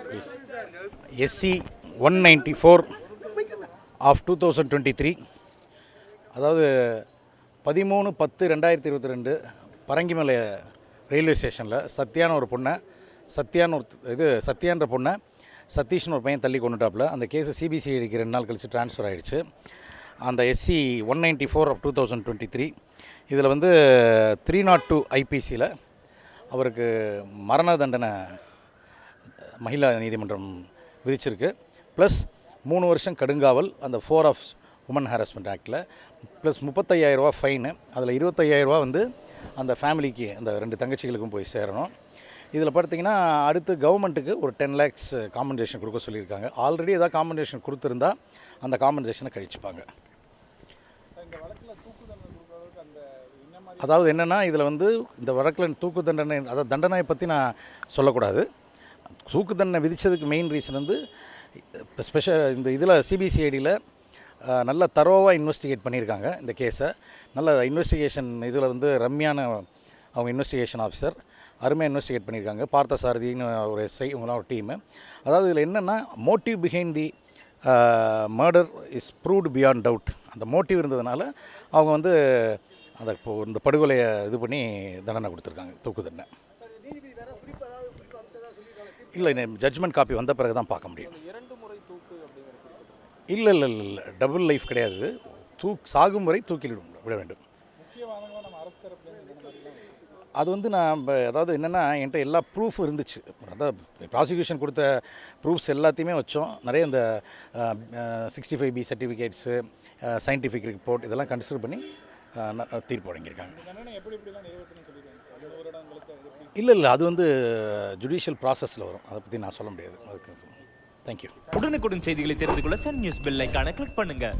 Please. SC 194 of 2023, அதாவது 13/10/2022 Parangimalai railway ஸ்டேஷனில் சத்யான்ற பொண்ணை சதீஷ்னு ஒரு பையன் தள்ளி கொண்டுட்டாப்புல. அந்த கேஸு சிபிசிஐடிக்கு 2 நாள் கழித்து ட்ரான்ஸ்ஃபர் ஆகிடுச்சு. அந்த SC 194 ஆஃப் 2023 இதில் 302 ஐபிசியில் அவருக்கு மரண தண்டனை மகிழா நீதிமன்றம் விதிச்சிருக்கு. ப்ளஸ் 3 வருஷம் கடுங்காவல் அந்த 4 ஆஃப் உமன் ஹாரஸ்மெண்ட் ஆக்டில், ப்ளஸ் 35,000 ஃபைனு. அதில் 25,000 அந்த ஃபேமிலிக்கு, அந்த 2 தங்கச்சிகளுக்கும் போய் சேரணும். இதில் பார்த்தீங்கன்னா அடுத்து கவர்மெண்ட்டுக்கு ஒரு 10 lakhs காம்பன்சேஷன் கொடுக்க சொல்லியிருக்காங்க. ஆல்ரெடி ஏதாவது காம்பன்சேஷன் கொடுத்துருந்தா அந்த காம்பன்சேஷனை கழிச்சுப்பாங்க. அதாவது என்னென்னா, இதில் இந்த வழக்கில் தூக்கு தண்டனை, அதாவது தண்டனை பற்றி நான் சொல்லக்கூடாது. தூக்கு தண்டனை விதித்ததுக்கு மெயின் ரீசன் இந்த இதில் சிபிசிஐடியில் நல்ல தரோவாக இன்வெஸ்டிகேட் பண்ணியிருக்காங்க இந்த கேஸை. நல்ல இன்வெஸ்டிகேஷன் இதில் ரம்யான அவங்க இன்வெஸ்டிகேஷன் ஆஃபீஸர் அருமையாக இன்வெஸ்டிகேட் பண்ணியிருக்காங்க. பார்த்தசாரதின்னு ஒரு SI, இவங்களாம் ஒரு டீமு. அதாவது இதில் என்னென்னா, motive behind the murder is proved beyond doubt. அந்த மோட்டிவ் இருந்ததுனால அவங்க அந்த இந்த படுகொலையை இது பண்ணி தண்டனை கொடுத்துருக்காங்க, தூக்கு தண்டனை. இல்லை, ஜட்ஜ்மெண்ட் காப்பி வந்த பிறகு தான் பார்க்க முடியும். இல்லை இல்லை இல்லை இல்லை டபுள் லைஃப் கிடையாது. சாகும் வரை தூக்கில் விட வேண்டும். அது நான் அதாவது என்னென்னா, என்கிட்ட எல்லா ப்ரூஃபும் இருந்துச்சு. அதாவது ப்ராசிக்யூஷன் கொடுத்த ப்ரூஃப்ஸ் எல்லாத்தையுமே வச்சோம். நிறைய இந்த 65B சர்டிஃபிகேட்ஸு, சயின்டிஃபிக் ரிப்போர்ட் இதெல்லாம் கன்சிடர் பண்ணி தீர்ப்பு வழங்கியிருக்காங்க. இல்லை இல்லை அது ஜுடிஷியல் ப்ராசஸில் வரும். அதை பற்றி நான் சொல்ல முடியாது. அதுக்கு தேங்க்யூ. உடனுக்குடன் செய்திகளை தெரிந்து கொள்ள சன் நியூஸ் பெல் ஐகானை கிளிக் பண்ணுங்கள்.